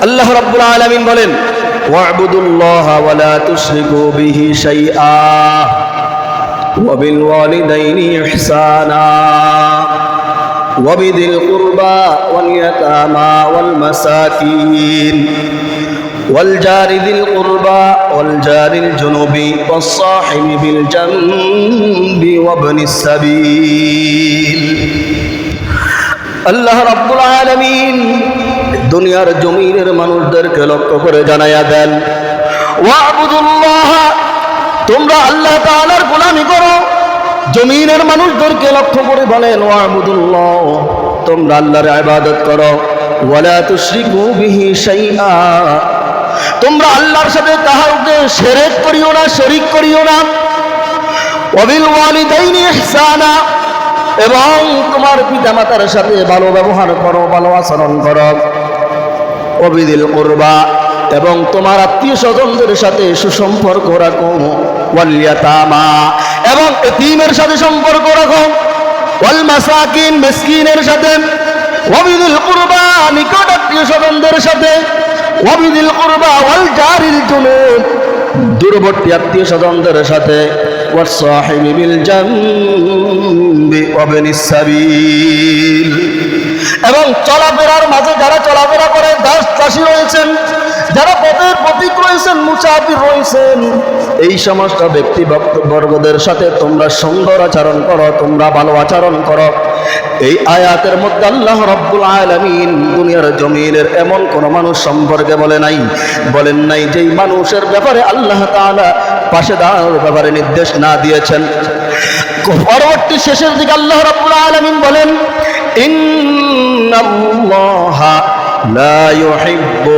আল্লাহ রাব্বুল আলামিন বলেন, ওয়া'বুদুল্লাহা ওয়া লা তুশরিকু বিহি শাইআ ওয়া বিল ওয়ালিদাইনি ইহসানা ওয়া বিযিল কুরবা ওয়াল ইয়াতামা ওয়াল মাসাকিন ওয়াল জারি যিল কুরবা ওয়াল জারিল জুনুবি ওয়াস সাহিবি বিল জানবি ওয়া ইবনিস সাবিল। আল্লাহ রাব্বুল আলামিন দুনিয়ার জমিনের মানুষদেরকে লক্ষ্য করে জানায়া দেন, ওয়া'বুদুল্লাহ, তোমরা আল্লাহ তাআলার গোলামি করো। জমিনের মানুষদেরকে লক্ষ্য করে বলেন, ওয়া'বুদুল্লাহ, তোমরা আল্লাহর ইবাদত করো। ওয়া লা তুশরিকু বিহি শাইআ, তোমরা আল্লাহর সাথে কাউকে শিরক করিও না, শরীক করিও না। ওয়া বিল ওয়ালিদাইনি ইহসানা, এবং তোমার পিতামাতার সাথে ভালো ব্যবহার করো, ভালো আচরণ করো। ওয়া বিযিল কুরবা, এবং তোমার আত্মীয় স্বজনদের সাথে সুসম্পর্ক রাখো। ওয়াল ইয়াতামা, এবং এতিমের সাথে সম্পর্ক রাখো। ওয়াল মাসাকিন, মিসকিনের সাথে। ওয়া বিযিল কুরবা, নিকট আত্মীয় স্বজনদের সাথে। ওয়া বিযিল কুরবা ওয়াল জারিল জুনুব, দূরবর্তী আত্মীয় স্বজনদের সাথে। ওয়াস সাহিবি বিল জানবি ওয়া ইবনিস সাবিল, এবং চলাফেরার মাঝে যারা চলাফেরা করে, দাস দাসী রয়েছেন, যারা পথের পথিক রয়েছেন, মুসাফির রয়েছেন, এই সমস্ত ব্যক্তিবর্গদের সাথে তোমরা সুন্দর আচরণ করো, তোমরা ভালো আচরণ করো। এই আয়াতের মধ্যে আল্লাহ রাব্বুল আলামিন দুনিয়ার জমিনের এমন কোন মানুষ সম্পর্কে বলেন নাই যেই মানুষের ব্যাপারে আল্লাহ তাআলা পাশে দাঁড়ানোর ব্যাপারে নির্দেশ না দিয়েছেন। পরবর্তী শেষের দিকে আল্লাহ রাব্বুল আলামিন বলেন, ইন্নাল্লাহা লা ইউহিব্বু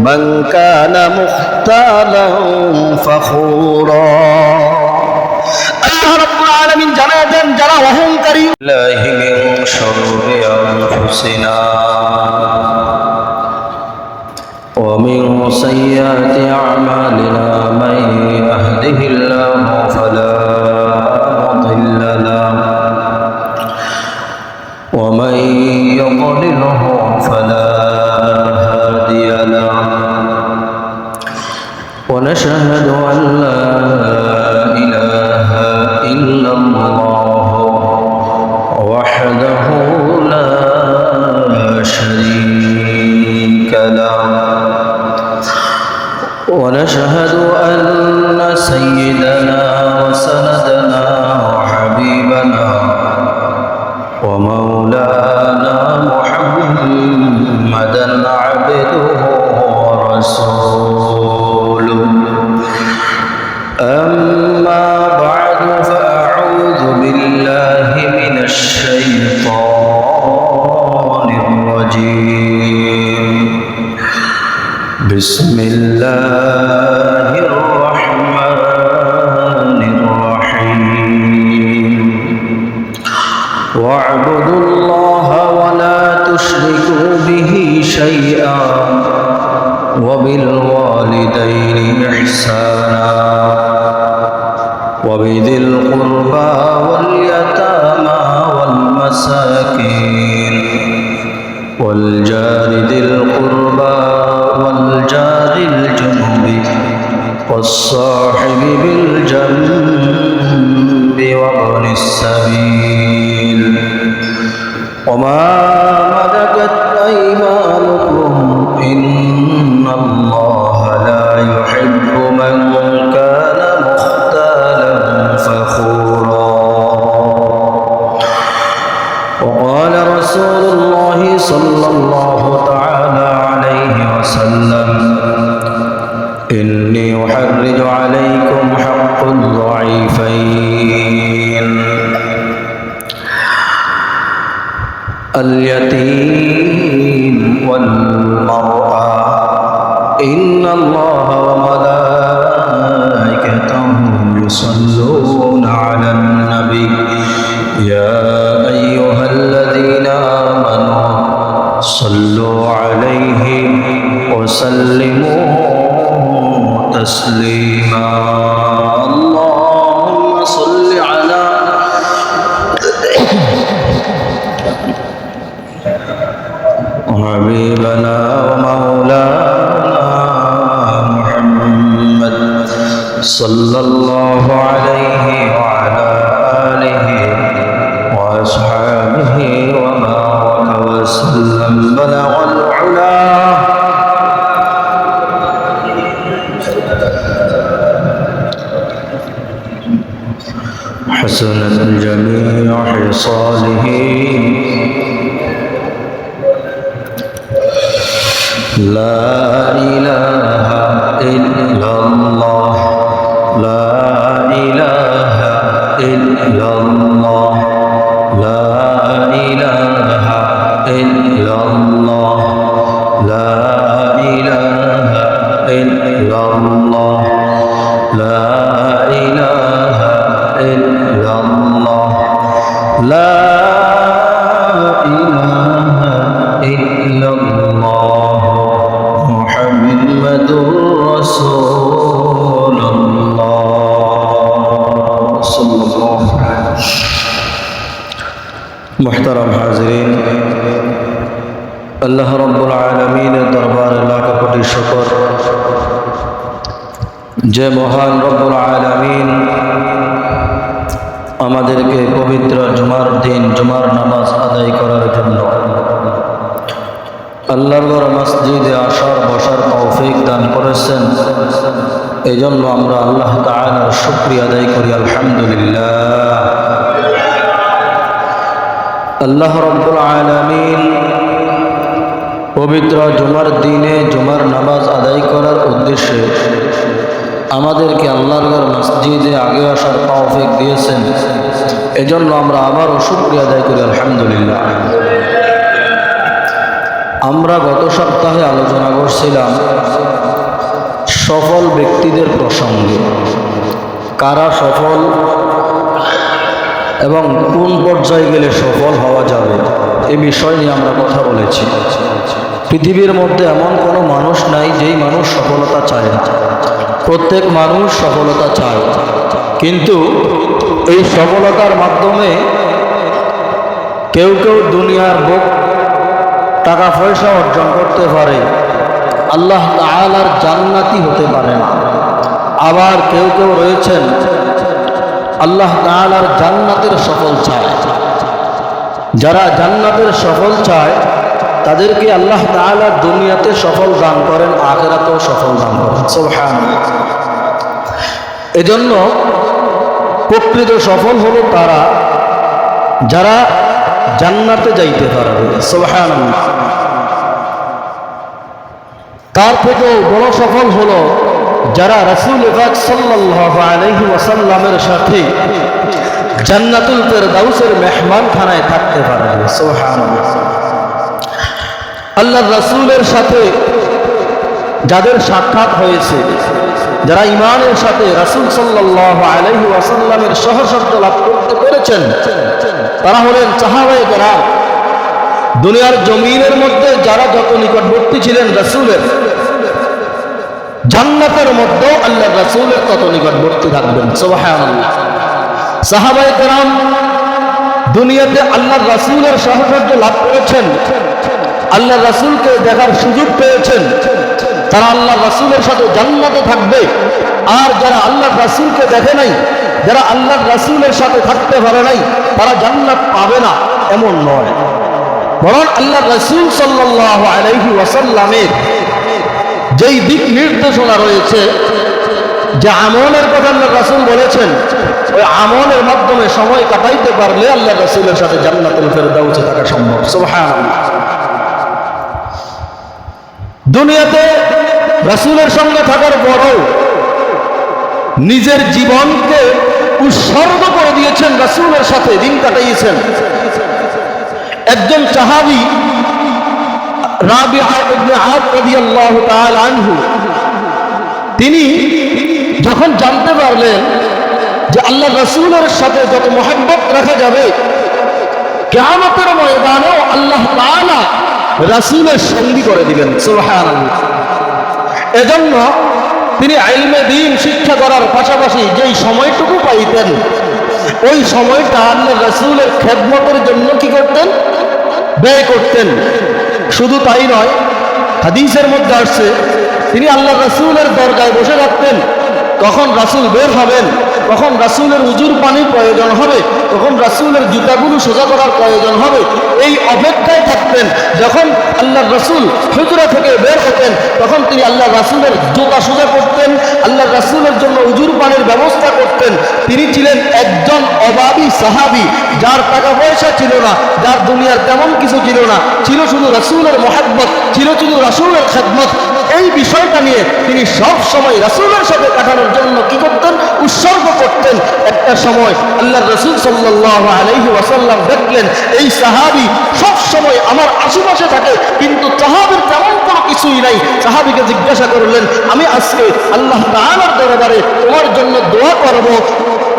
মান কানা মুখতালান ফাখুরা। আল্লাহ রাব্বুল আলামিন জানায় দেন, যারা অহংকারী, বিল্লাহি মিন শুরুরি আনফুসিনা ওয়া মিন সাইয়্যাতি আমালিনা, মান ইয়াহদিহিল্লাহু ফালা মুদিল্লা লাহু ওয়া মান ইউদ্লিলহু ফালা হাদিয়া লাহু। ওয়া নাশহাদু আন লা ইলাহা ইল্লাল্লাহু ওয়াহদাহু লা শারীকা লাহু। ওয়া নাশহাদু আন্না সাইয়্যিদানা ওয়া সানাদানা ওয়া হাবিবানা ওয়া মাওলানা মুহাম্মাদান আবদুহু ওয়া রাসূলুহু। أما بعد فأعوذ بالله من الشيطان الرجيم. بسم الله الرحمن الرحيم. واعبدوا الله ولا تشركوا به شيئا وبالوالدين إحسانا وبذي القربى واليتامى والمساكين والجار ذي القربى والجار الجنب والصاحب بالجنب وابن السبيل وما ملكت أيمانكم إن الله لا يحب من كان مختالا فخورا. وقال رسول الله صلى الله تعالى عليه وسلم إني أحرج عليكم حق الضعيفين اليتيم والمرأة. إن الله وملائكته يصلون على النبي يا أيها الذين آمنوا صلوا عليه وسلموا تسليما. اللهم صل على حبيبنا ومولانا صلى الله عليه وعلى آله وأصحابه وبارك وسلم بلغ العلا حسنت جميع خصاله لا إله إلا الله لا إله إلا الله لا إله إلا الله لا إله إلا الله لا إله إلا الله لا إله إلا الله محمد رسول الله صلى الله عليه وسلم محترم حاضرین আল্লাহ রব্বুল আলামিনের দরবারে লাখ কোটি শুকর যে মহান রব্বুল আলামিন আমাদেরকে পবিত্র জুমার দিন জুমার নামাজ আদায় করার জন্য আল্লাহর ঘর মসজিদে আসার বসার তৌফিক দান করেছেন। এই জন্য আমরা আল্লাহ তাআলার শুকরিয়া আদায় করি আলহামদুলিল্লাহ। আল্লাহ রব্বুল আলামিন পবিত্র জুমার দিনে জুমার নামাজ আদায় করার উদ্দেশ্যে আমাদেরকে আল্লাহর ঘর মসজিদে আগে আসার তৌফিক দিয়েছেন। এজন্য আমরা আবারও শুকরিয়া আদায় করি আলহামদুলিল্লাহ। আমরা গত সপ্তাহে আলোচনা করছিলাম সফল ব্যক্তিদের প্রসঙ্গে, কারা সফল এবং কোন পর্যায়ে গেলে সফল হওয়া যাবে এ বিষয় নিয়ে আমরা কথা বলেছি। পৃথিবীর মধ্যে এমন কোনো মানুষ নাই যেই মানুষ সফলতা চায় না। প্রত্যেক মানুষ সফলতা চায়, কিন্তু এই সফলতার মাধ্যমে কেউ কেউ দুনিয়ার ভোগ টাকা পয়সা অর্জন করতে পারে, আল্লাহ তাআলার জান্নাতি হতে পারে না। আবার কেউ কেউ রয়েছেন আল্লাহ তাআলার জান্নাতের সফল চায়। যারা জান্নাতের সফল চায় তাদেরকে আল্লাহ তাআলা দুনিয়াতে সফল দান করেন, আখিরাতেও সফল দান করেন। সুবহানাল্লাহ। এজন্য প্রকৃত সফল হলো তারা যারা জান্নাতে যাইতে পারবে। সুবহানাল্লাহ। তার থেকেও বড় সফল হলো যারা রাসূল পাক সাল্লাল্লাহু আলাইহি ওয়াসাল্লামের সাথে জান্নাতুল ফেরদাউসের মেহমানখানায় থাকতে পারবে। সুবহানাল্লাহ। আল্লাহর রাসূলের সাথে যাদের সাক্ষাৎ হয়েছে, যারা ঈমানের সাথে রাসূল সাল্লাল্লাহু আলাইহি ওয়াসাল্লামের সহচর্য লাভ করতে পেরেছেন, তারা হলেন সাহাবায়ে কেরাম। দুনিয়ার জমিনের মধ্যে যারা যত নিকটবর্তী ছিলেন রাসূলের, জান্নাতের মধ্যেও আল্লাহর রাসূলের তত নিকটবর্তী থাকবেন। সুবহানাল্লাহ। সাহাবায়ে কেরাম দুনিয়াতে আল্লাহর রাসূলের সাহচর্য লাভ করেছেন, আল্লাহর রাসূলকে দেখার সুযোগ পেয়েছেন, তারা আল্লাহর রাসূলের সাথে জান্নাতে থাকবে। আর যারা আল্লাহর রাসূলকে দেখে নাই, যারা আল্লাহর রাসূলের সাথে থাকতে পারে নাই, তারা জান্নাত পাবে না এমন নয়। বরং আল্লাহর রাসূল সাল্লাল্লাহু আলাইহি ওয়াসাল্লামের যেই দিক নির্দেশনা রয়েছে, যে আমলের কথা আল্লাহর রাসূল বলেছেন, ওই আমলের মাধ্যমে সময় কাটাইতে পারলে আল্লাহর রাসূলের সাথে জান্নাতুল ফেরদাউসে থাকা সম্ভব। সুবহানাল্লাহ। দুনিয়াতে রাসূলের সঙ্গে থাকার পরও নিজের জীবনকে উৎসর্গ করে দিয়েছেন, রাসূলের সাথে দিন কাটাইয়েছেন। একজন সাহাবী রাবিআ ইবনে আওফ রাদিয়াল্লাহু তাআলা আনহু, তিনি যখন জানতে পারলেন যে আল্লাহর রাসূলের সাথে যত মহব্বত রাখা যাবে, কিয়ামতের ময়দানেও আল্লাহ তাআলা রাসূলের সঙ্গী করে দিবেন। সুবহানাল্লাহ। এজন্য তিনি ইলমে দ্বীন শিক্ষা করার পাশাপাশি যেই সময়টুকু পাইতেন, ওই সময়টা আল্লাহর রাসূলের খেদমতের জন্য কি করতেন? ব্যয় করতেন। শুধু তাই নয়, হাদিসের মধ্যে আসছে তিনি আল্লাহর রাসূলের দরজায় বসে থাকতেন, তখন রাসূল বের হবেন, তখন রাসূলের উজুর পানির প্রয়োজন হবে, তখন রাসূলের জুতাগুলো সোজা করার প্রয়োজন হবে। এই অপেক্ষায় থাকতেন। যখন আল্লাহর রাসূল হুজরা থেকে বের হতেন তখন তিনি আল্লাহর রাসূলের জুতা সোজা করতেন, আল্লাহর রাসূলের জন্য উজুর পানির ব্যবস্থা করতেন। তিনি ছিলেন একজন অভাবী সাহাবী, যার টাকা পয়সা ছিল না, যার দুনিয়ার তেমন কিছু ছিল না, ছিল শুধু রাসূলের মহব্বত, ছিল শুধু রাসূলের খেদমত। এই বিষয়টা নিয়ে তিনি সব সময় রাসূলের সাথে কাটানোর জন্য কি করতেন? উৎসর্গ করতেন। একটা সময় আল্লাহর রাসূল সাল্লাল্লাহু আলাইহি ওয়াসাল্লাম দেখলেন এই সাহাবী সব সময় আমার আশেপাশে থাকে, কিন্তু সাহাবীর তেমন কোনো কিছুই নাই। সাহাবীকে জিজ্ঞাসা করলেন, আমি আজকে আল্লাহ তাআলার দরবারে তোমার জন্য দোয়া করব,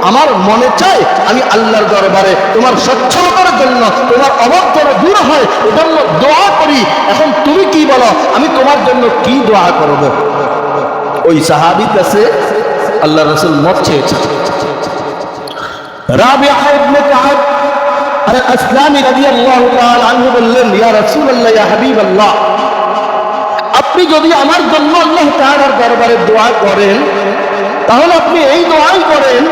আমার মনে চায় আমি আল্লাহর দরবারে তোমার সচ্ছলতার জন্য, তোমার অভাব যেন দূর হয় এজন্য দোয়া করি। এখন তুমি কি বলো, আমি তোমার জন্য কি দোয়া করব? ওই সাহাবীর কাছে আল্লাহর রাসূল মত চেয়েছেন। রাবিআ ইবনে কাব আল-আসলামী রাদিয়াল্লাহু তাআলা আনহু বললেন, ইয়া রাসূলুল্লাহ, ইয়া হাবিবাল্লাহ, আপনি যদি আমার জন্য আল্লাহ তাআলার দরবারে দোয়া করেন তাহলে আপনি এই দোয়াই করেন,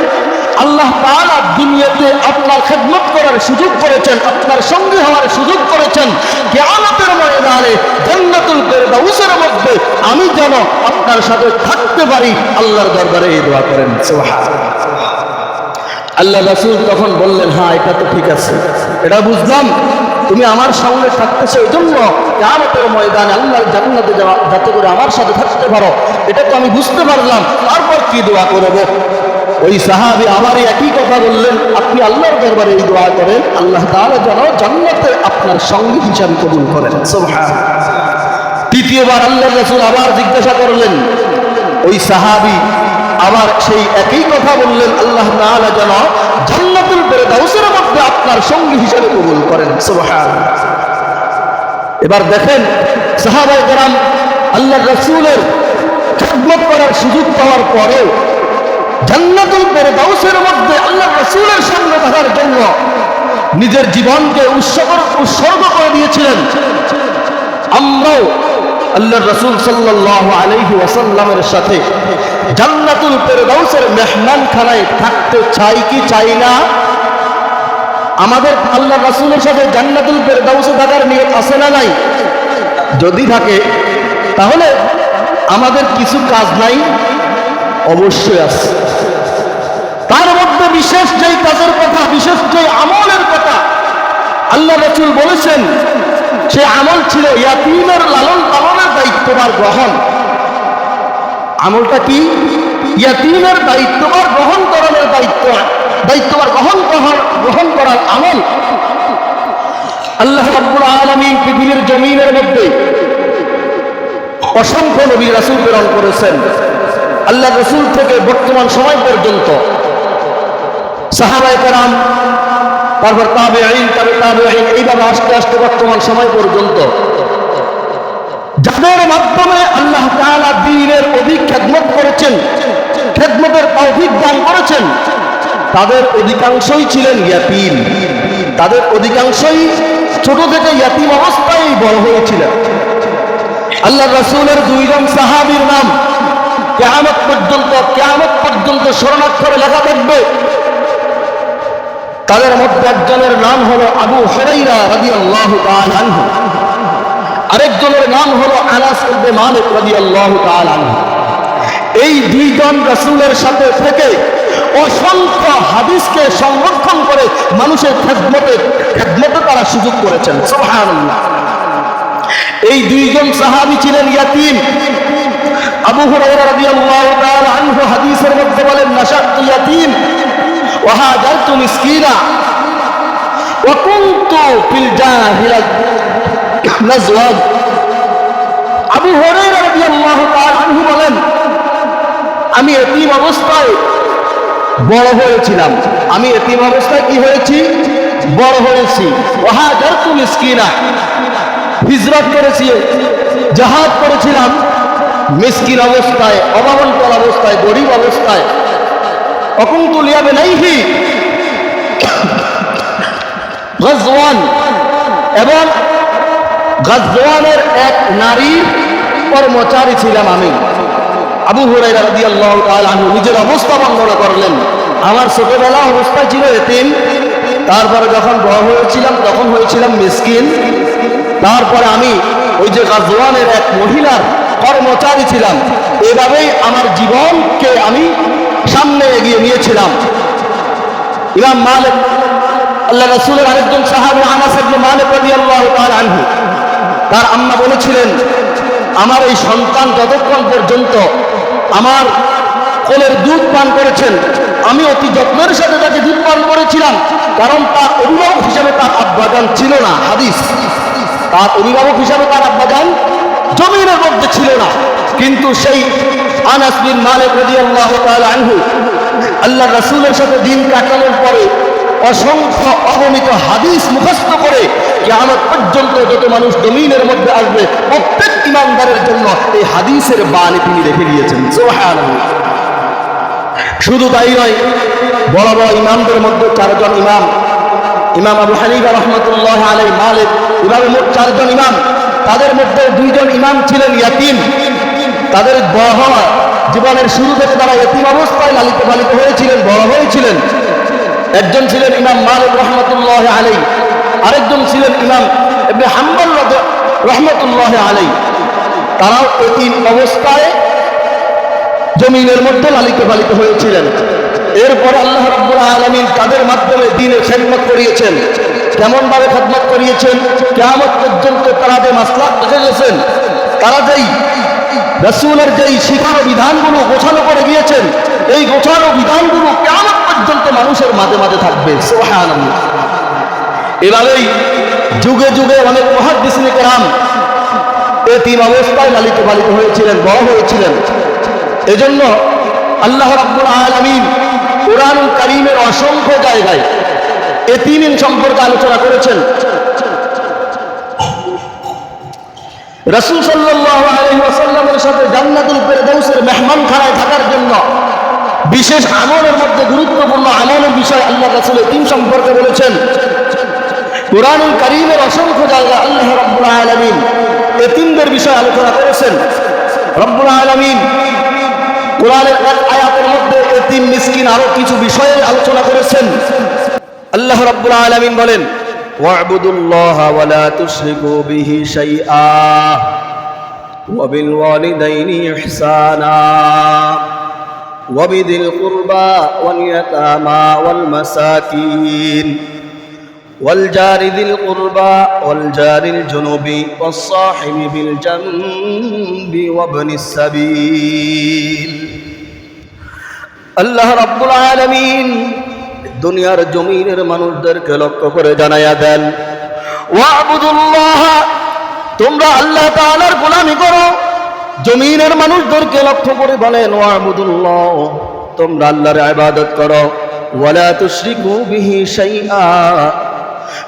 আল্লাহ তাআলা দুনিয়াতে আপনার খেদমত করার সুযোগ করেছেন, আপনার সঙ্গে হওয়ার সুযোগ করেছেন, কিয়ামতের ময়দানে জান্নাতুল ফেরদাউসের মধ্যে আমি যেন আপনার সাথে থাকতে পারি। আল্লাহর দরবারে এই দোয়া করেন। সুবহানাল্লাহ। আল্লাহ রাসূল তখন বললেন, হ্যাঁ এটা তো ঠিক আছে, এটা বুঝলাম, তুমি আমার সঙ্গে থাকতেছো এই জন্য কিয়ামতের ময়দানে আল্লাহর জান্নাতে যাতে করে আমার সাথে থাকতে পারো, এটা তো আমি বুঝতে পারলাম, তারপর কি দোয়া করব? ওই সাহাবী আমারই একই কথা বললেন, আপনি আল্লাহর দরবারে এই দোয়া করেন, আল্লাহ তাআলা যেন জান্নাতে আপনার সঙ্গী হিসাবে কবুল করেন। সুবহানাল্লাহ। তৃতীয়বার আল্লাহর রাসূল আবার জিজ্ঞাসা করলেন, ওই সাহাবী আবার সেই একই কথা বললেন, আল্লাহ তাআলা যেন জান্নাতুল ফেরদাউসের মধ্যে আপনার সঙ্গী হিসেবে কবুল করেন। সুবহানাল্লাহ। এবার দেখেন সাহাবায়ে কেরাম আল্লাহর রাসূলের খেদমত করার সুযোগ পাওয়ার পরেও জান্নাতুল ফেরদাউসের মধ্যে আল্লাহর রাসূলের সঙ্গে থাকার জন্য নিজের জীবনকে উৎসর্গ করে দিয়েছিলেন। আমরাও আল্লাহর রাসূল সাল্লাল্লাহু আলাইহি ওয়াসাল্লামের সাথে জান্নাতুল ফেরদাউসের মেহমানখানায় থাকতে চাই কি চাই না? আমাদের আল্লাহর রাসূলের সাথে জান্নাতুল ফেরদাউসে থাকার নিয়ত আছে না নাই? যদি থাকে তাহলে আমাদের কিছু কাজ নাই? অবশ্যই আছে। তার মধ্যে বিশেষ যেই কাজের কথা, বিশেষ যেই আমলের কথা আল্লাহ রাসূল বলেছেন, সে আমল ছিল ইয়াতীমের লালন পালনের দায়িত্বভার গ্রহণ। আমলটা কি? ইয়াতীমের দায়িত্বভার গ্রহণ করার দায়িত্বভার গ্রহণ করার আমল। আল্লাহ রাব্বুল আলামিন পৃথিবীর জমিনের মধ্যে অসংখ্য নবী রাসূল প্রেরণ করেছেন। আল্লাহ রাসূল থেকে বর্তমান সময় পর্যন্ত সাহাবায়ে কেরাম, তারপর তাবেঈন, তাবেঈন, এইভাবে আস্তে আস্তে বর্তমান সময় পর্যন্ত যাদের মাধ্যমে আল্লাহ তাআলা দ্বীনের অধিক খেদমত করেছেন, খেদমতের তৌফিক দান করেছেন, তাদের অধিকাংশই ছিলেন ইয়াতীম। তাদের অধিকাংশই ছোট থেকে ইয়াতীম অবস্থায় বড় হয়েছিলেন। আল্লাহ রাসূলের দুইজন সাহাবীর নাম কিয়ামত পর্যন্ত স্মরণাক্ষরে লেখা থাকবে। তাদের মধ্যে একজনের নাম হলো আবু হুরায়রা রাদিয়াল্লাহু তাআলা আনহু, আরেকজনের নাম হলো আনাস ইবনে মালিক রাদিয়াল্লাহু তাআলা আনহু। এই দুইজন রাসূলের সাথে থেকে অসংখ্য হাদিসকে সংরক্ষণ করে মানুষের খেদমতে তারা সুযোগ করেছেন। সুবহানাল্লাহ। এই দুইজন সাহাবী ছিলেন ইয়াতীম। আবু হুরায়রা রাদিয়াল্লাহু তাআলা আনহু হাদিসের মধ্যে বলেন, নাশাতু ইয়াতীম ওয়া হাজারতু মিসকিনা ওয়া কুনতু ফিল জাহিলিয়াতি নাজওয়াজ। আবু হুরায়রা রাদিয়াল্লাহু তাআলা আনহু বলেন, আমি এতিম অবস্থায় বড় হয়েছিলাম। আমি এতিম অবস্থায় কি হয়েছি? বড় হয়েছি। ওয়া হাজারতু মিসকিনা, হিজরত করেছি, জিহাদ করেছিলাম মিসকিন অবস্থায়, অভাবন্তর অবস্থায়, গরিব অবস্থায়। অকুনতু লিয়াবনাইহি গাজওয়ান, এবং গাজওয়ানের এক নারী কর্মচারী ছিলাম আমি। আবু হুরায়রা রাদিয়াল্লাহু তাআলা আনহু নিজের অবস্থা বর্ণনা করলেন, আমার ছোটবেলা অবস্থা ছিল এতিম, তারপরে যখন বড় হয়েছিলাম তখন হয়েছিলাম মিসকিন, তারপরে আমি ওই যে গাজওয়ানের এক মহিলার কর্মচারী ছিলাম, এভাবেই আমার জীবনকে আমি সামনে এগিয়ে নিয়েছিলাম। ইমাম মালিক, আল্লাহ রাসূলের আরেকজন সাহাবী আনাস ইবনে মালিক রাদিয়াল্লাহু তাআলা আনহু, তার আম্মা বলেছিলেন, আমার এই সন্তান যতক্ষণ পর্যন্ত আমার কোলের দুধ পান করেছেন আমি অতি যত্নের সাথে তাকে দুধ পান করেছিলাম, কারণ তার অভিভাবক হিসাবে তার আব্বাজান ছিল না। হাদিস, তার অভিভাবক হিসাবে তার আব্বাজান জমিনের মধ্যে ছিল না, কিন্তু সেই আনাস বিন মালিক রাদিয়াল্লাহু তাআলা আনহু আল্লাহ রাসূলের সাথে দিন কাটানোর পরে অসংখ্য অগণিত হাদিস মুখস্থ করে কিয়ামত পর্যন্ত যত মানুষ জমিনের মধ্যে আসবে প্রত্যেক ইমানদারের জন্য এই হাদিসের বাণী তিনি রেখে দিয়েছেন। সুবহানাল্লাহ। শুধু তাই নয়, বড় বড় ইমামদের মধ্যে চারজন ইমাম, ইমাম আবু হানিফা রাহমাতুল্লাহ আলাইহি, মালিক, ইমাম মোট চারজন ইমাম, তাদের মধ্যে দুইজন ইমাম ছিলেন ইয়াতীম। তাদের বড় হওয়া জীবনের শুরু থেকে তারা ইয়াতীম অবস্থায় লালিত পালিত হয়েছিলেন, বড় হয়েছিলেন। একজন ছিলেন ইমাম মালিক রাহমাতুল্লাহ আলাইহি, আরেকজন ছিলেন ইমাম ইবনে হাম্বল রাহমাতুল্লাহ আলাইহি। তারাও ইয়াতীম অবস্থায় জমিনের মধ্যে লালিত পালিত হয়েছিলেন। এরপর আল্লাহ রাব্বুল আলামিন তাদের মাধ্যমে দ্বীনের খেদমত করিয়েছেন। কেমন ভাবে খেদমত করিয়েছেন? কিয়ামত পর্যন্ত তারা যে মাসলাক রেখে গেছেন, তারা যেই রাসূলের যেই শিখানো বিধানগুলো গোছানো করে গিয়েছেন, এই গোছানো বিধানগুলো কিয়ামত পর্যন্ত মানুষের মাঝে মাঝে থাকবে। সুবহানাল্লাহ। এভাবেই যুগে যুগে অনেক মুহাদ্দিসিনে কেরাম এতিম অবস্থায় লালিত পালিত হয়েছিলেন, বড় হয়েছিলেন। এজন্য আল্লাহ রাব্বুল আলামিন কুরআনুল কারীমের অসংখ্য জায়গায় এতিম সম্পর্কে আলোচনা করেছেন। রাসূল সাল্লাল্লাহু আলাইহি ওয়াসাল্লামের সাথে জান্নাতুল ফেরদাউসের মেহমানখানায় থাকার জন্য বিশেষ আমলের মধ্যে গুরুত্বপূর্ণ আমলের বিষয় আল্লাহ রাসূল এতিম সম্পর্কে বলেছেন। কুরআনুল কারীমের অসংখ্য জায়গায় আল্লাহ রাব্বুল আলামিন এতিমদের বিষয়ে আলোচনা করেছেন। রব্বুল আলামিন কুরআনের এক আয়াতের মধ্যে এতিম, মিসকিন আরো কিছু বিষয়ে আলোচনা করেছেন। আল্লাহ রাব্বুল আলামিন বলেন, ওয়া'বুদুল্লাহা ওয়া লা তুশরিকু বিহি শাইআ ওয়া বিল ওয়ালিদাইনি ইহসানা ওয়া বিযিল কুরবা ওয়াল ইয়াতামা ওয়াল মাসাকিন ওয়াল জারি যিল কুরবা ওয়াল জারিল জুনুবি ওয়াস সাহিবি বিল জানবি ওয়া ইবনিস সাবিল। আল্লাহ রাব্বুল আলামিন দুনিয়ার জমিনের মানুষদেরকে লক্ষ্য করে জানায়া দেন, ওয়া'বুদুল্লাহ, তোমরা আল্লাহ তাআলার গোলামি করো। জমিনের মানুষদেরকে লক্ষ্য করে বলেন, ওয়া'বুদুল্লাহ, তোমরা আল্লাহর ইবাদত করো। ওয়া লা তুশরিকু বিহি শাইআ,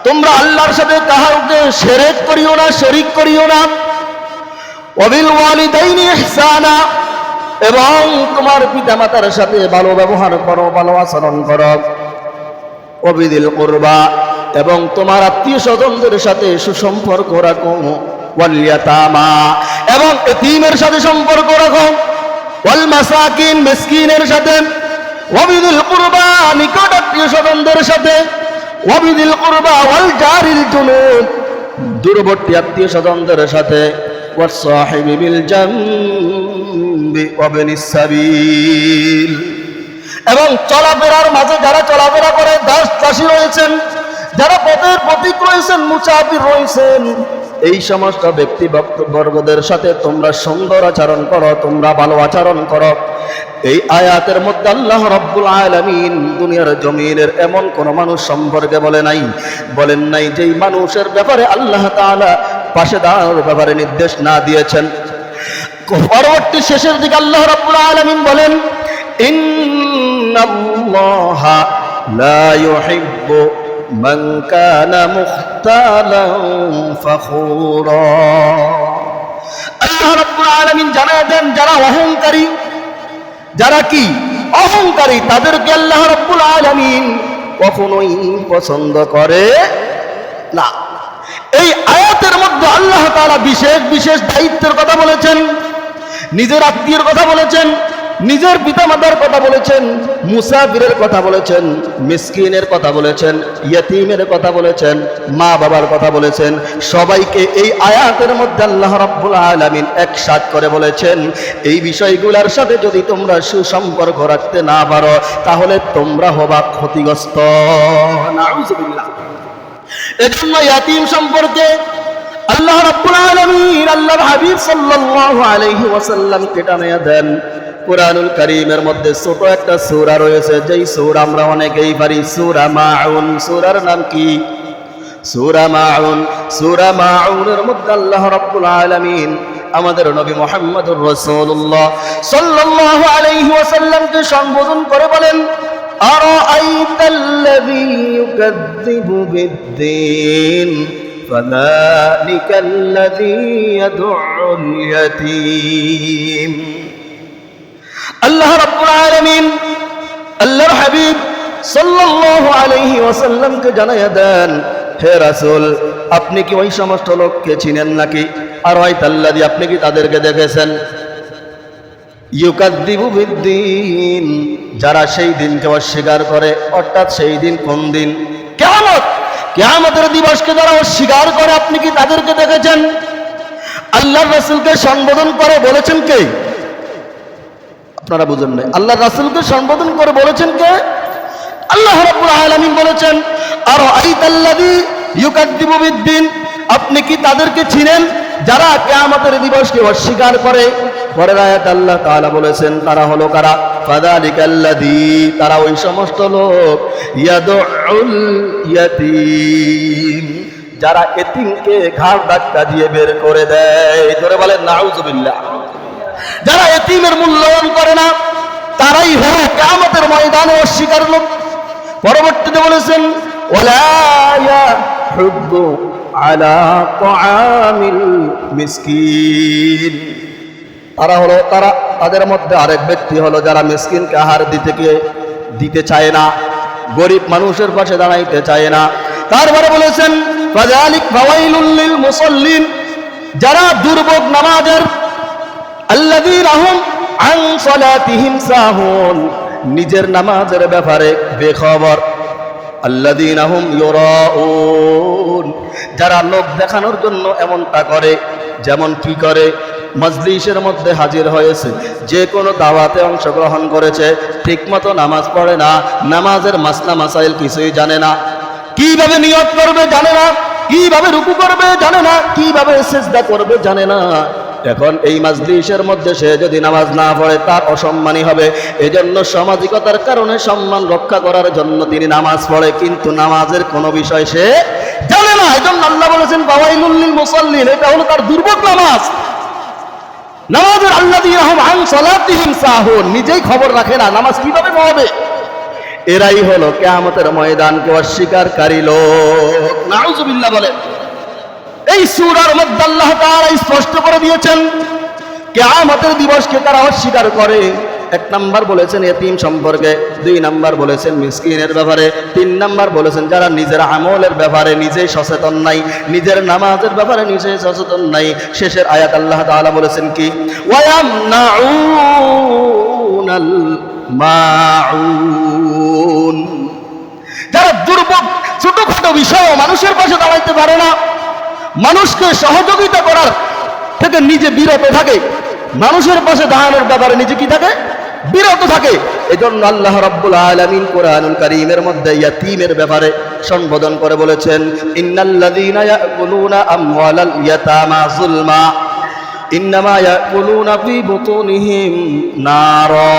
তোমরা আল্লাহর সাথে কাউকে শিরক করিও না, শরীক করিও না। ওয়া বিল ওয়ালিদাইনি ইহসানা, এবং তোমার পিতামাতার সাথে ভালো ব্যবহার করো, ভালো আচরণ করো। ওয়া বিযিল কুরবা, এবং তোমার আত্মীয় স্বজনদের সাথে সুসম্পর্ক রাখো। ওয়াল ইয়াতামা, এবং এতিমের সাথে সম্পর্ক রাখো। ওয়াল মাসাকিন, মিসকিনের সাথে। ওয়া বিযিল কুরবা, নিকট আত্মীয় স্বজনদের সাথে। ওয়া বিযিল কুরবা ওয়াল জারিল জুনুব, দূরবর্তী আত্মীয় স্বজনদের সাথে। ওয়াস সাহিবি বিল জানবি ওয়া ইবনিস সাবিল, এবং চলাফেরার মাঝে যারা চলাফেরা করে, দাস দাসী রয়েছেন, যারা পথের পথিক রয়েছেন, মুসাফির রয়েছেন, এই সমস্ত ব্যক্তি বর্গদের সাথে তোমরা সুন্দর আচরণ করো, তোমরা ভালো আচরণ করো। এই আয়াতের মধ্যে আল্লাহ রাব্বুল আলামিন দুনিয়ার জমিনের এমন কোন মানুষ সম্পর্কে বলেন নাই যেই মানুষের ব্যাপারে আল্লাহ তাআলা পাশে দাঁড়ানোর ব্যাপারে নির্দেশ না দিয়েছেন। পরবর্তী শেষের দিকে আল্লাহ রাব্বুল আলামিন বলেন, ইন্নাল্লাহা লা ইউহিব্বু মান কানা মুখতালান ফখুরা। আল্লাহ রাব্বুল আলামিন জানায় দেন, যারা অহংকারী, যারা কি অহংকারী, তাদেরকে আল্লাহ রাব্বুল আলামিন কখনোই পছন্দ করে না। এই আয়াতের মধ্যে আল্লাহ তাআলা বিশেষ বিশেষ দায়িত্বের কথা বলেছেন, নিজের আত্মীয়ের কথা বলেছেন, নিজের পিতামাতার কথা বলেছেন, মুসাফিরের কথা বলেছেন, মিসকিনের কথা বলেছেন, ইয়তীমের কথা বলেছেন, মা বাবার কথা বলেছেন। সবাইকে এই আয়াতের মধ্যে আল্লাহ রাব্বুল আলামিন একসাথ করে বলেছেন, এই বিষয়গুলোর সাথে যদি তোমরা সুসম্পর্ক রাখতে না পারো তাহলে তোমরা হবা ক্ষতিগ্রস্ত। নাউযুবিল্লাহ। এজন্য ইয়াতীম সম্পর্কে আল্লাহ রাব্বুল আলামিন আল্লাহর হাবিব সাল্লাল্লাহু আলাইহি ওয়াসাল্লামকে জানিয়ে দেন, কুরআনুল কারীমের মধ্যে ছোট একটা সূরা রয়েছে, যেই সূরা আমরা অনেকেই পারি, সূরা মাউন। সূরার নাম কি? সূরা মাউন। সূরা মাউনের মধ্যে আল্লাহ রাব্বুল আলামিন আমাদের নবী মুহাম্মদুর রাসূলুল্লাহ সাল্লাল্লাহু আলাইহি ওয়াসাল্লামকে সম্বোধন করে বলেন, আরাআইতাল্লাযী ইউকাযযিবু বিদ্দীন ফাযালিকাল্লাযী ইয়াদউল ইয়াতীম। আল্লাহ রাব্বুল আলামিন আল্লাহর হাবিব সাল্লাল্লাহু আলাইহি ওয়াসাল্লামকে জানায়া দেন, হে রাসূল, আপনি কি ওই সমস্ত লোককে চিনেন নাকি? আর আরাআইতাল্লাযী, আপনি কি তাদেরকে দেখেছেন? ইউকাযযিবু বিদ্দীন, যারা সেই দিনকে অস্বীকার করে। অর্থাৎ সেই দিন কোন দিন? কিয়ামত। কিয়ামতের দিবসকে যারা অস্বীকার করে, আপনি কি তাদেরকে দেখেছেন? আল্লাহর রাসূলকে সম্বোধন করে বলেছেন কে? আপনারা বুঝেন নাই। আল্লাহর রাসূলকে সম্বোধন করে বলেছেন কে? আল্লাহ রাব্বুল আলামিন বলেছেন, আরাআইতাল্লাযী ইউকাযযিবু বিদ্দীন, আপনি কি তাদেরকে চিনেন যারা কিয়ামতের দিবসকে অস্বীকার করে? পরের আয়াতে আল্লাহ তাআলা বলেছেন, তারা হলো কারা? ফাযালিকাল্লাযী, তারা ওই সমস্ত লোক, ইয়াদউল ইয়াতীম, যারা এতিমকে ঘাড় ধাক্কা দিয়ে বের করে দেয়। জোরে বলেন নাউযুবিল্লাহ। যারা এতিমের মূল্যায়ন করে না, তারাই হলো কিয়ামতের ময়দানে অস্বীকার লোক। পরবর্তীতে বলেছেন, ওয়ালা ইয়াহুদ্দু আলা তাআমিল মিসকিন, তাদের মধ্যে আরেক ব্যক্তি হলো যারা মিসকিনকে আহার দিতে চায় না, গরিব মানুষের পাশে দাঁড়াইতে চায় না। তারপরে বলেছেন, ফাযালিক ফাওয়াইলুল লিল মুসাল্লিন, যারা দুর্ভোগ নামাজের, আল্লাযীনা হুম আন সালাতিহিম সাহুন, নিজের নামাজের ব্যাপারে বেখবর। আল্লাযীনা হুম ইউরাউন, যারা লোক দেখানোর জন্য এমনটা করে। যেমন কি করে? মজলিসের মধ্যে হাজির হয়েছে, যে কোনো দাওয়াতে অংশগ্রহণ করেছে, ঠিকমতো নামাজ পড়ে না, নামাজের মাসলা মাসাইল কিছুই জানে না, কিভাবে নিয়ত করবে জানে না, কিভাবে রুকু করবে জানে না, কিভাবে সিজদা করবে জানে না। এখন এই মজলিসের মধ্যে সে যদি নামাজ না পড়ে তার অসম্মানী হবে। এজন্য সামাজিকতার কারণে সম্মান রক্ষা করার জন্য তিনি নামাজ পড়ে, কিন্তু নামাজের কোনো বিষয় সে জানে না। এজন্য আল্লাহ বলেছেন, ফাওয়াইলুল লিল মুসাল্লিন, এটা হলো তার দুর্ভোগ নামাজ। নামাজের আল্লাযীনা হুম আন সালাতিহিম সাহুন, নিজেই খবর রাখে না, নামাজ কিভাবে পড়বে। এরাই হলো কিয়ামতের ময়দানকে অস্বীকারী লোক। নাউযুবিল্লাহ বলেন। এই সূরার মধ্যে আল্লাহ তাআলা স্পষ্ট করে দিয়েছেন কিয়ামতের দিবসকে তারা অস্বীকার করে। এক নাম্বার বলেছেন এতিম সম্পর্কে, দুই নাম্বার বলেছেন মিসকিনের ব্যাপারে, তিন নাম্বার বলেছেন যারা নিজের আমলের ব্যাপারে নিজেই সচেতন নাই, নিজের নামাজের ব্যাপারে নিজেই সচেতন নাই। শেষের আয়াত আল্লাহ তাআলা বলেছেন কি? ওয়ায়ামনাউনাল মাউন, যারা দুর্ভোগ ছোটখাটো বিষয়ে মানুষের পাশে দাঁড়াইতে পারে না, মানুষকে সহযোগিতা করার থেকে নিজে বিরত থাকে, মানুষের পাশে দাঁড়ানোর ব্যাপারে নিজে কি থাকে? বিরত থাকে। এজন্য আল্লাহ রাব্বুল আলামিন কুরআনুল কারীমের মধ্যে ইয়াতীমের ব্যাপারে সম্বোধন করে বলেছেন, ইন্নাল্লাযীনা ইয়াকুলুনা আমওয়ালাল ইয়াতামা যুলমা ইন্নামা ইয়াকুলুনা ফি বুতুনিহিম নারা।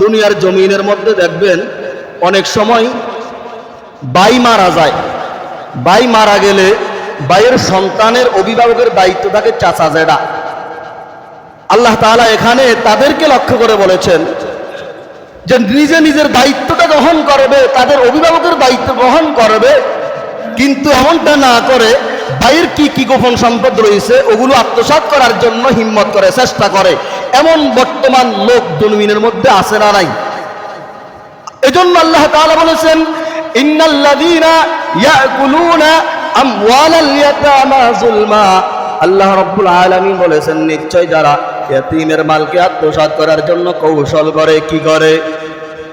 দুনিয়ার জমিনের মধ্যে দেখবেন অনেক সময় ভাই মারা যায়, ভাই মারা গেলে ভাইয়ের সন্তানের অভিভাবকের দায়িত্ব থাকে চাচা জেঠা। আল্লাহ তাআলা এখানে তাদেরকে লক্ষ্য করে বলেছেন যে নিজে নিজের দায়িত্বটা গ্রহণ করবে, তাদের অভিভাবকের দায়িত্ব গ্রহণ করবে, কিন্তু এমনটা না করে ভাইয়ের কি কি গোপন সম্পদ রয়েছে ওগুলো আত্মসাৎ করার জন্য হিম্মত করে, চেষ্টা করে। এমন বর্তমান লোক দুনিয়ার মধ্যে আছে না নাই? এজন্য আল্লাহ তাআলা বলেছেন, ইন্নাল্লাযীনা ইয়াকুলুনা আমওয়ালাল ইয়াতামা যুলমা। আল্লাহ রাব্বুল আলামিন বলেছেন, নিশ্চয় যারা এতিমের মালকে আত্মসাৎ করার জন্য কৌশল করে। কি করে?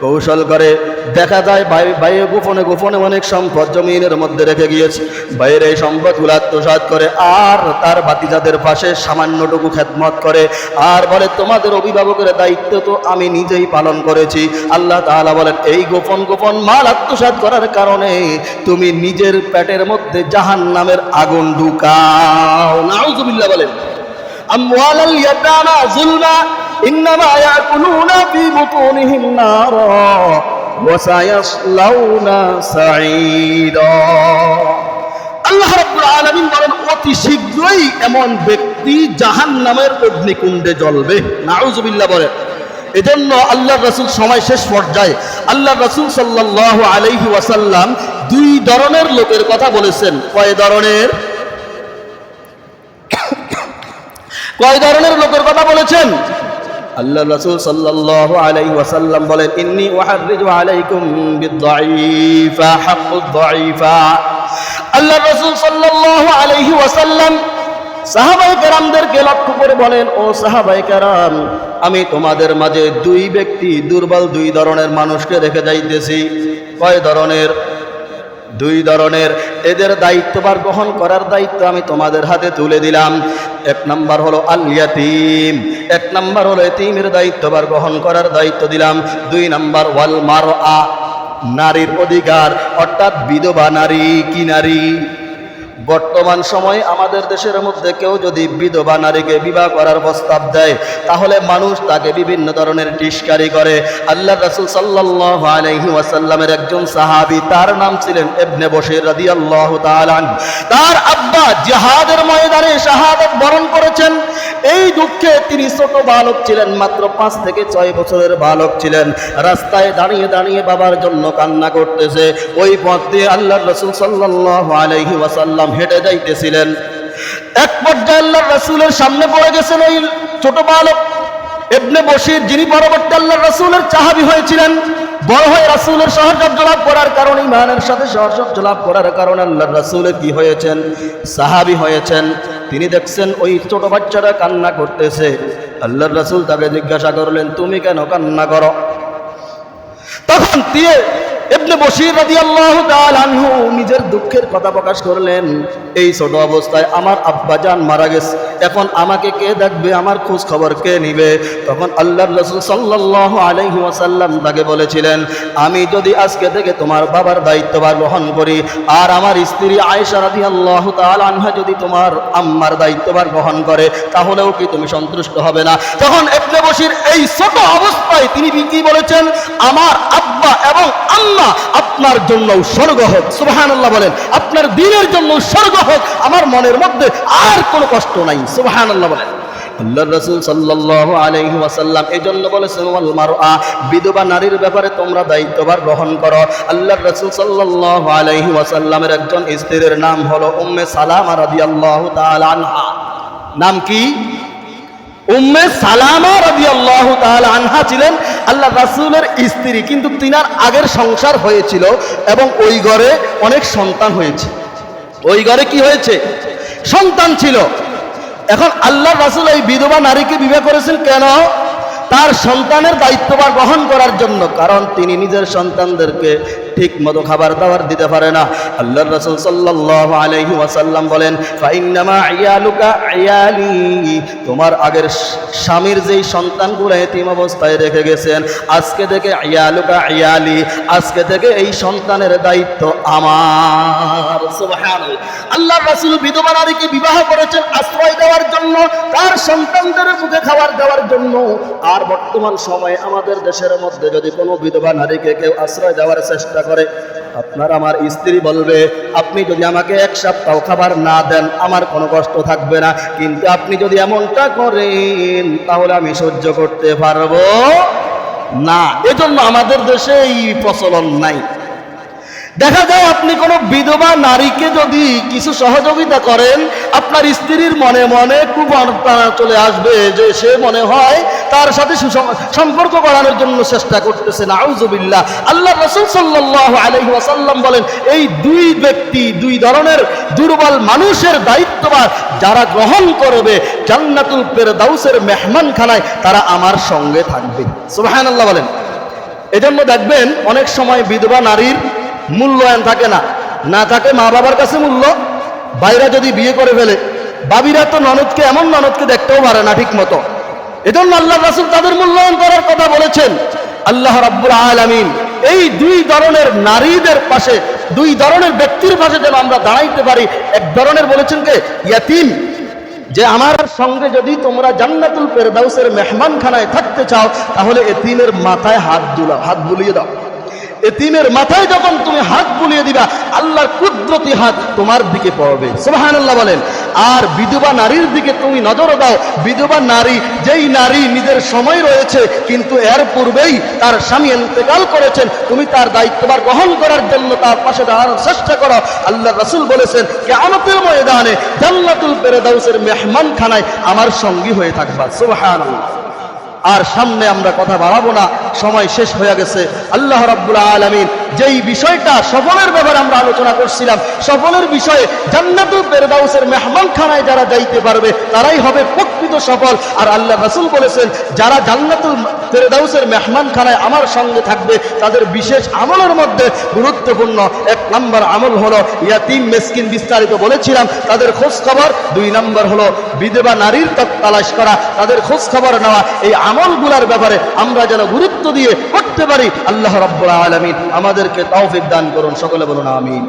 কৌশল করে। দেখা যায় বাইরে গোপনে গোপনে অনেক সম্পদ জমিনের মধ্যে রেখে গিয়েছে, বাইরে এই সম্পদগুলো আত্মসাৎ করে আর তার বাতিজাদের পাশে সামান্যটুকু খেদমত করে আর বলে তোমাদের অভিভাবকের দায়িত্ব তো আমি নিজেই পালন করেছি। আল্লাহ তাআলা বলেন এই গোপন গোপন মাল আত্মসাৎ করার কারণে তুমি নিজের পেটের মধ্যে জাহান্নামের আগুন ঢুকাও। নাউযুবিল্লাহ বলেন। আমওয়ালাল ইয়াতামা যুলমা ইন্নামা ইয়াকুলুনা ফি বুতুনিহিম নারা ওয়া সায়াসলাউনা সাঈরা। আল্লাহ রাব্বুল আলামিন বলেন অতি শীঘ্রই এমন ব্যক্তি জাহান্নামের অগ্নিকুণ্ডে জ্বলবে। নাউযুবিল্লাহ বলেন। এজন্য আল্লাহর রাসূল সময় শেষ পর্যায়ে আল্লাহর রাসূল সাল্লাল্লাহু আলাইহি ওয়াসাল্লাম দুই ধরনের লোকের কথা বলেছেন। কয় ধরনের? কয় ধরনের লোকের কথা বলেছেন? আল্লাহ রাসূল সাল্লাল্লাহু আলাইহি ওয়াসাল্লাম বলেন ইন্নী উহাররিজু আলাইকুম বিদ-দাঈফা হাক্কুদ-দাঈফা। আল্লাহ রাসূল সাল্লাল্লাহু আলাইহি ওয়াসাল্লাম সাহাবায়ে কেরামদেরকে লক্ষ্য করে বলেন, ও সাহাবায়ে কেরাম, আমি তোমাদের মাঝে দুই ব্যক্তি দুর্বল দুই ধরনের মানুষকে রেখে যাইতেছি। কয় ধরনের? দুই ধরনের। এদের দায়িত্বভার গ্রহণ করার দায়িত্ব আমি তোমাদের হাতে তুলে দিলাম। এক নাম্বার হলো আল ইয়াতীম, এক নাম্বার হলো এতিমের দায়িত্বভার গ্রহণ করার দায়িত্ব দিলাম। দুই নাম্বার ওয়াল মারআ, নারীর অধিকার, অর্থাৎ বিধবা নারী। কি নারী? বর্তমান সময়ে আমাদের দেশের মধ্যে কেউ যদি বিধবা নারীকে বিবাহ করার প্রস্তাব দেয় তাহলে মানুষ তাকে বিভিন্ন ধরনের টিস্কারি করে। আল্লাহ রাসূল সাল্লাল্লাহু আলাইহি ওয়াসাল্লামের একজন সাহাবী, তার নাম ছিলেন ইবনে বশীর রাদিয়াল্লাহু তাআলা আনহু। তার আব্বা জিহাদের ময়দানে শাহাদাত বরণ করেছেন। এই দুঃখে তিনি ছোট বালক ছিলেন, মাত্র 5 থেকে 6 বছরের বালক ছিলেন। রাস্তায় দাঁড়িয়ে দাঁড়িয়ে বাবার জন্য কান্না করতেছে। ওই পথ দিয়ে আল্লাহর রাসূল সাল্লাল্লাহু আলাইহি ওয়াসাল্লাম হেঁটে যাইতেছিলেন। এক পর্যায়ে আল্লাহর রাসূলের সামনে পড়ে গেছেন ওই ছোট বালক ইবনে বশীর, যিনি পরবর্তী আল্লাহর রাসূলের সাহাবী হয়েছিলেন। বড় হয়ে রাসূলের সাহচর্য লাভ করার কারণে, ইমানের সাথে সাহচর্য লাভ করার কারণে আল্লাহর রাসূলের কি হয়েছেন? সাহাবী হয়েছেন। তিনি দেখছেন ওই ছোট বাচ্চাটা কান্না করতেছে। আল্লাহর রাসূল তাকে জিজ্ঞাসা করলেন, তুমি কেন কান্না করো? তখন তিনি ইবনে বশীর রাদিয়াল্লাহু তাআলা আনহু নিজের দুঃখের কথা প্রকাশ করলেন, এই ছোট অবস্থায় আমার আব্বাজান মারা গেছে, এখন আমাকে কে দেখবে, আমার খোঁজ খবর কে নিবে? তখন আল্লাহর রাসূল সাল্লাল্লাহু আলাইহি ওয়াসাল্লাম তাকে বলেছিলেন, আমি যদি আজকে থেকে তোমার বাবার দায়িত্বভার গ্রহণ করি আর আমার স্ত্রী আয়েশা রাদিয়াল্লাহু তাআলা আনহা যদি তোমার আম্মার দায়িত্বভার গ্রহণ করে তাহলেও কি তুমি সন্তুষ্ট হবে না? তখন ইবনে বশীর এই ছোট অবস্থায় তিনি কি বলেছেন? আমার আব্বা এবং আম্মা আপনার জন্য স্বর্গ হোক। সুবহানাল্লাহ বলেন। আপনার দ্বীনের জন্য স্বর্গ হোক, আমার মনের মধ্যে আর কোনো কষ্ট নাই। সুবহানাল্লাহ বলেন। আল্লাহর রাসূল সাল্লাল্লাহু আলাইহি ওয়াসাল্লাম এজন্য বলেছেন ওয়াল মারআ, বিধবা নারীর ব্যাপারে তোমরা দায়িত্বভার গ্রহণ করো। আল্লাহর রাসূল সাল্লাল্লাহু আলাইহি ওয়াসাল্লামের একজন স্ত্রীর নাম হলো উম্মে সালামা রাদিয়াল্লাহু তাআলা আনহা। নাম কি? উম্মে সালামা রাদিয়াল্লাহু তাআলা আনহা ছিলেন আল্লাহ রাসূলের স্ত্রী, কিন্তু তিনার আগের সংসার হয়েছিল এবং ওই ঘরে অনেক সন্তান হয়েছে। ওই ঘরে কি হয়েছে? সন্তান ছিল। এখন আল্লাহ রাসূল এই বিধবা নারীকে বিবাহ করেছেন কেন? তার সন্তানের দায়িত্বভার গ্রহণ করার জন্য। কারণ তিনি নিজের সন্তানদেরকে ঠিক মতো খাবার দাবার দিতে পারে না। আল্লাহর রাসূল সাল্লাল্লাহু আলাইহি ওয়াসাল্লাম বলেন, ফাইন্নামা ইয়ালুকা ইয়ালি, তোমার আগের স্বামীর যেই সন্তানগুলো এতিম অবস্থায় রেখে গেছেন, আজকে থেকে ইয়ালুকা ইয়ালি, আজকে থেকে এই সন্তানের দায়িত্ব আমার। সুবহানাল্লাহ। আল্লাহর রাসূল বিধবা নারীকে বিবাহ করেছেন আশ্রয় দেওয়ার জন্য, তার সন্তানদের মুখে খাবার দেওয়ার জন্য। আর বর্তমান সময়ে আমাদের দেশের মধ্যে যদি কোনো বিধবা নারীকে কেউ আশ্রয় দেওয়ার চেষ্টা করে, আপনার আমার স্ত্রী বলবে, আপনি যদি আমাকে 1 সপ্তাহ খাবার না দেন আমার কোনো কষ্ট থাকবে না, কিন্তু আপনি যদি এমনটা করেন তাহলে আমি সহ্য করতে পারবো না। এজন্য আমাদের দেশে এই প্রচলন নাই। দেখা যায় আপনি কোনো বিধবা নারীকে যদি কিছু সহযোগিতা করেন, আপনার স্ত্রীর মনে মনে কুমন্ত্রণা চলে আসবে যে সে মনে হয় তার সাথে সম্পর্ক করানোর জন্য চেষ্টা করতেছে। নাউযুবিল্লাহ। আল্লাহ রাসূল সাল্লাল্লাহু আলাইহি ওয়াসাল্লাম বলেন, এই দুই ব্যক্তি, দুই ধরনের দুর্বল মানুষের দায়িত্ব দায়িত্ববার যারা গ্রহণ করবে জান্নাতুল ফেরদাউসের মেহমানখানায় তারা আমার সঙ্গে থাকবে। সুবহানাল্লাহ বলেন। এজন্য দেখবেন অনেক সময় বিধবা নারীর মূল্যায়ন থাকে না, না থাকে মা বাবার কাছে মূল্য। বাইরা যদি বিয়ে করে ফেলে, বাবিরা তো ননদকে এমন ননদকে দেখতেও পারে না ঠিক মতো। এজন্য আল্লাহ রাসূল তাদের মূল্যায়ন করার কথা বলেছেন। আল্লাহ রাব্বুল আলামিন এই দুই ধরনের নারীদের পাশে, দুই ধরনের ব্যক্তির পাশে যেন আমরা দাঁড়াইতে পারি। এক ধরনের বলেছেন কে? ইয়াতিম, যে আমার সঙ্গে যদি তোমরা জান্নাতুল ফেরদাউসের মেহমানখানায় থাকতে চাও তাহলে এতিমের মাথায় হাত বুলিয়ে দাও। এতিমের মাথায় যখন তুমি হাত বুলিয়ে দিবা, আল্লাহর কুদরতি হাত তোমার দিকে পড়বে। সুবহানাল্লাহ বলেন। আর বিধবা নারীর দিকে তুমি নজর দাও। বিধবা নারী, যেই নারী নিজের সময় রয়েছে কিন্তু এর পূর্বেই তার স্বামী ইন্তেকাল করেছেন, তুমি তার দায়িত্বভার গ্রহণ করার জন্য তার পাশে দাঁড়ানোর চেষ্টা করো। আল্লাহ রাসূল বলেছেন কিয়ামতের ময়দানে জান্নাতুল ফেরদাউসের মেহমানখানায় আমার সঙ্গী হয়ে থাকবা। সুবহানাল্লাহ। আর সামনে আমরা কথা বাড়াবো না, সময় শেষ হয়ে গেছে। আল্লাহ রাব্বুল আলামিন যেই বিষয়টা সফলের ব্যাপারে আমরা আলোচনা করছিলাম, সফলের বিষয়ে জান্নাতুল ফেরদাউসের মেহমানখানায় যারা যাইতে পারবে তারাই হবে প্রকৃত সফল। আর আল্লাহ রাসূল বলেছেন যারা জান্নাতুল ফেরদাউসের মেহমানখানায় আমার সঙ্গে থাকবে তাদের বিশেষ আমলের মধ্যে গুরুত্বপূর্ণ 1 নম্বর আমল হলো ইয়াতিম মিসকিন, বিস্তারিত বলেছিলাম তাদের খোঁজ খবর। 2 নম্বর হলো বিধবা নারীর তালাশ করা, তাদের খোঁজ খবর নেওয়া। এই আমলগুলোর ব্যাপারে আমরা যেন গুরুত্ব দিয়ে করতে পারি। আল্লাহ রাব্বুল আলামিন আমাদেরকে তৌফিক দান করুন। সকলে বলুন আমিন।